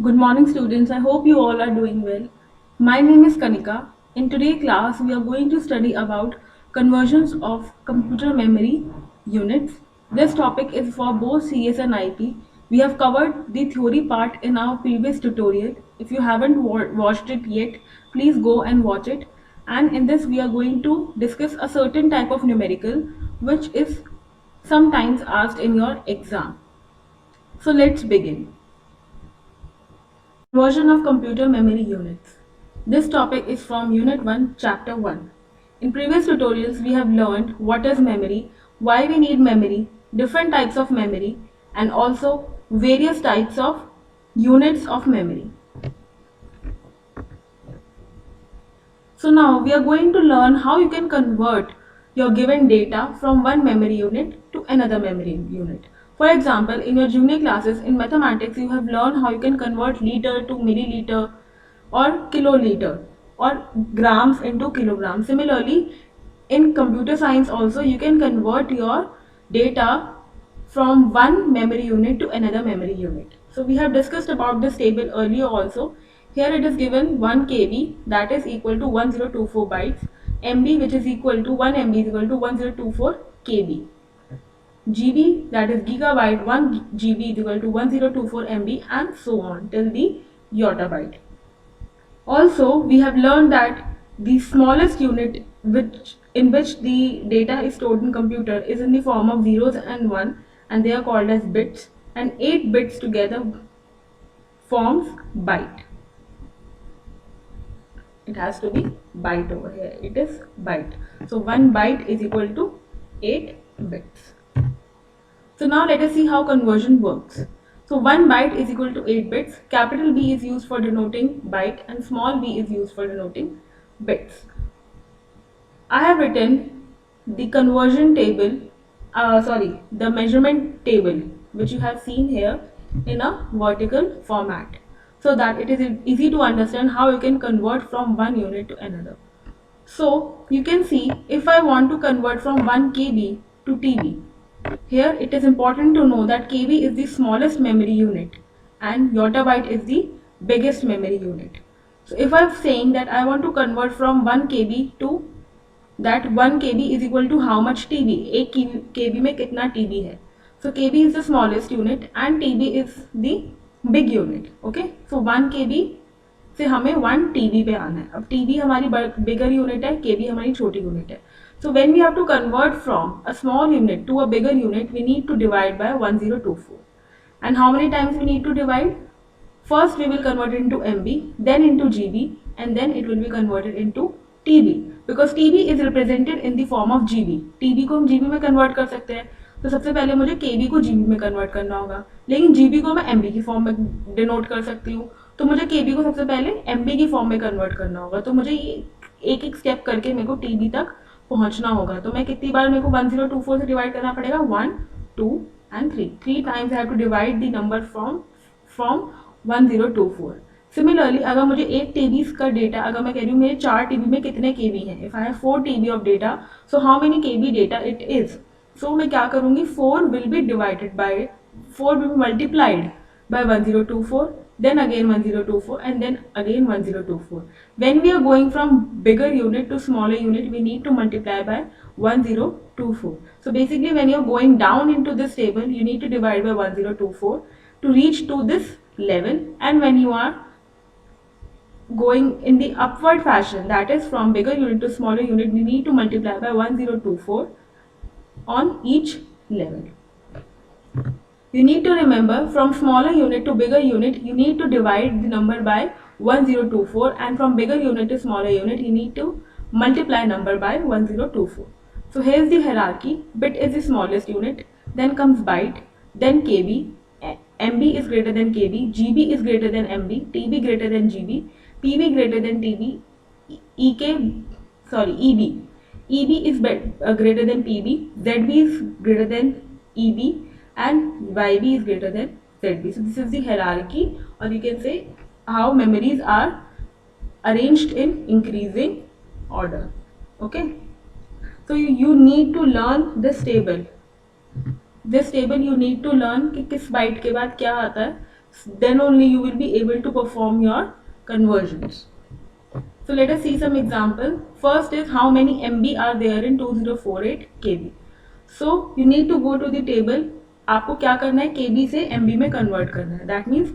Good morning, students. I hope you all are doing well. My name is Kanika. In today's class, we are going to study about conversions of computer memory units. This topic is for both CS and IP. We have covered the theory part in our previous tutorial. If you haven't watched it yet, please go and watch it. And in this, we are going to discuss a certain type of numerical which is sometimes asked in your exam. So let's begin. Conversion of computer memory units. This topic is from Unit 1, Chapter 1. In previous tutorials, we have learned what is memory, why we need memory, different types of memory, and also various types of units of memory. So now we are going to learn how you can convert your given data from one memory unit to another memory unit. For example, in your junior classes in mathematics, you have learned how you can convert liter to milliliter or kiloliter or grams into kilograms. Similarly, in computer science also you can convert your data from one memory unit to another memory unit. So we have discussed about this table earlier also. Here it is given 1 KB, that is equal to 1024 bytes, MB which is equal to 1 MB is equal to 1024 KB. GB, that is gigabyte, 1 GB is equal to 1024 MB, and so on till the yottabyte. Also, we have learned that the smallest unit in which the data is stored in computer is in the form of zeros and one, and they are called as bits, and 8 bits together forms byte. It has to be byte over here. It is byte. So 1 byte is equal to 8 bits. So now let us see how conversion works. So 1 byte is equal to 8 bits. Capital B is used for denoting byte and small b is used for denoting bits. I have written the conversion table, the measurement table which you have seen here in a vertical format, so that it is easy to understand how you can convert from one unit to another. So you can see if I want to convert from 1 KB to TB, here it is important to know that KB is the smallest memory unit and yottabyte is the biggest memory unit. So if I am saying that I want to convert from 1 KB to that 1 KB is equal to how much TB, एक KB में कितना TB है. So KB is the smallest unit and TB is the big unit. Okay, so 1 KB से हमें 1 TB पे आना है. अब TB हमारी bigger unit है, KB हमारी छोटी unit है. So when we have to convert from a small unit to a bigger unit, we need to divide by 1024. And how many times we need to divide? First we will convert it into MB, then into GB, and then it will be converted into TB. Because TB is represented in the form of GB. TB को हम GB में convert कर सकते हैं. तो सबसे पहले मुझे KB को GB में convert करना होगा. लेकिन GB को मैं MB की form में denote कर सकती हूँ. तो मुझे KB को सबसे पहले MB की form में convert करना होगा. तो मुझे एक एक step करके मेरे को TB तक पहुंचना होगा. तो मैं कितनी बार मेरे को 1024 से डिवाइड करना पड़ेगा? 1, 2 and 3. 3 times I have to divide the number from 1024. Similarly अगर मुझे 8 TB का डेटा, अगर मैं कह रही हूँ मेरे 4 TB में कितने KB हैं, if I have 4 TB of data, so how many KB data it is. So मैं क्या करूँगी, 4 will be divided by 4 will be multiplied by 1024, then again 1024, and then again 1024. When we are going from bigger unit to smaller unit, we need to multiply by 1024. So basically when you are going down into this table, you need to divide by 1024 to reach to this level, and when you are going in the upward fashion, that is from bigger unit to smaller unit, we need to multiply by 1024 on each level. You need to remember, from smaller unit to bigger unit, you need to divide the number by 1024, and from bigger unit to smaller unit, you need to multiply number by 1024. So here's the hierarchy. Bit is the smallest unit, then comes byte, then KB, MB is greater than KB, GB is greater than MB, TB greater than GB, PB greater than TB, EB. EB is greater than PB, ZB is greater than EB, and YB is greater than ZB. So this is the hierarchy, or you can say how memories are arranged in increasing order. Okay, so you need to learn this table. You need to learn कि किस byte के बाद क्या आता है. then only you will be able to perform your conversions. So let us see some example. First is how many MB are there in 2048 KB. So you need to go to the table. आपको क्या करना है, KB से MB में convert करना है. That means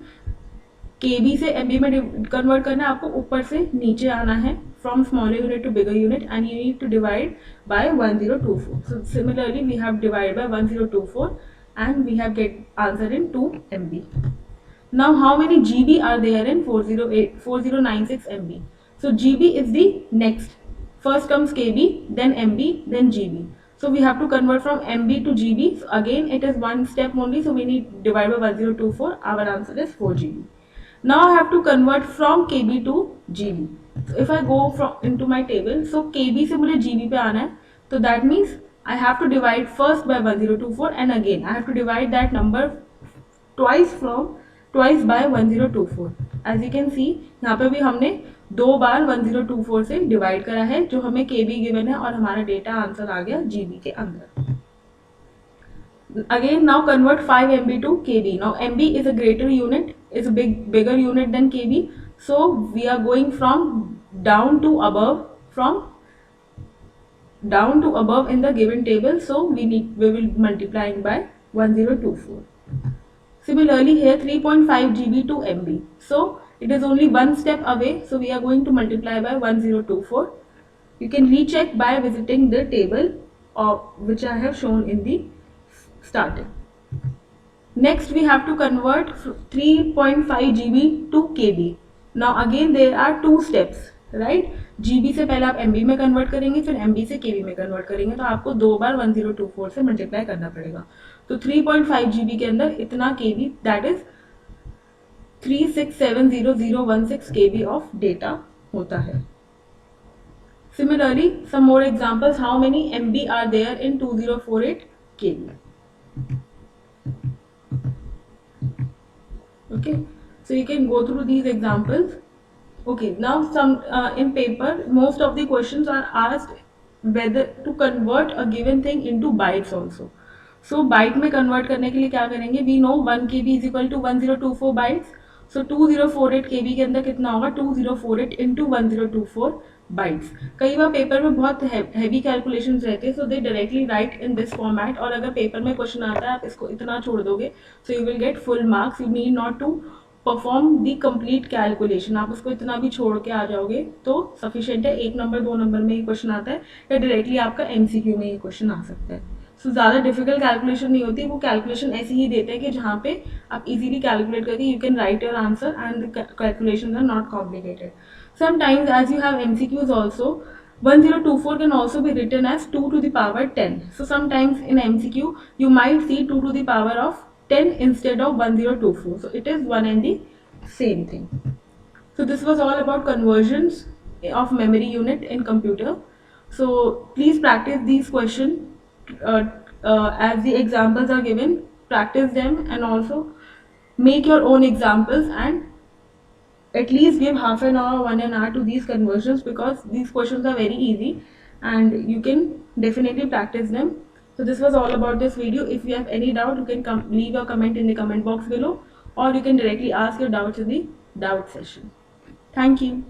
KB से MB में कन्वर्ट करना है. आपको ऊपर से नीचे आना है, from smaller unit to bigger unit, and you need to divide by 1024. So similarly we have divided by 1024 and we have get answer in 2 MB. Now how many GB are there in 4096 MB? So GB is the next. First comes KB, then MB, then GB. So we have to convert from MB to GB. So again it is one step only. So we need divide by 1024. Our answer is 4 GB. Now I have to convert from KB to GB. So if I go from into my table, so KB से मुझे GB पे आना है. So that means I have to divide first by 1024 and again I have to divide that number twice by 1024. As you can see यहाँ पे भी हमने 2 बार 1024 से डिवाइड करा है, जो हमें KB गिवन है और हमारा डेटा आंसर आ गया GB के अंदर. Again now convert 5 MB to KB. Now MB is a greater unit, is a bigger unit than KB. So we are going from down to above in the given table. So we will multiplying by 1024. Similarly here 3.5 GB to MB. So it is only one step away. So we are going to multiply by 1024. You can recheck by visiting the table which I have shown in the starting. Next we have to convert 3.5 GB to KB. Now again there are two steps, right? GB से पहले आप MB में convert करेंगे, फिर MB से KB में convert करेंगे. तो आपको 2 बार 1024 से मल्टीप्लाई करना पड़ेगा. तो 3.5 GB के अंदर इतना KB, that is 3670016 KB of data होता है. Similarly, some more examples. How many MB are there in 2048 KB? Okay, so you can go through these examples. Okay, now some in paper most of the questions are asked whether to convert a given thing into bytes also. So byte में convert करने के लिए क्या करेंगे? We know 1 KB is equal to 1024 bytes. So 2048 KB के अंदर कितना होगा? 2048 into 1024 bytes. कई बार पेपर में बहुत हैवी कैलकुलेशंस रहते हैं, so they directly write in this format. और अगर पेपर में क्वेश्चन आता है आप इसको इतना छोड़ दोगे, so you will get full marks. You need not to perform the complete calculation. आप उसको इतना भी छोड़ के आ जाओगे तो सफिशिएंट है. 1 नंबर 2 नंबर में ये क्वेश्चन आता है या डायरेक्टली आपका MCQ में ये क्वेश्चन आ सकता है. सो ज़्यादा डिफिकल्ट कैलकुलेशन नहीं होती. वो कैलकुलेशन ऐसी ही देते हैं कि जहाँ पे आप इजीली कैलकुलेट करके you can write your answer and the calculations are not complicated. Sometimes as you have MCQs also, 1024 can also be written as 2 to the power 10. So sometimes in MCQ you might see 2 to the power of 10 instead of 1024. So it is one and the same thing. So this was all about conversions of memory unit in computer. So please practice these questions as the examples are given. Practice them and also make your own examples and at least give half an hour, 1 hour to these conversions, because these questions are very easy and you can definitely practice them. So this was all about this video. If you have any doubt, you can leave your comment in the comment box below, or you can directly ask your doubts in the doubt session. Thank you.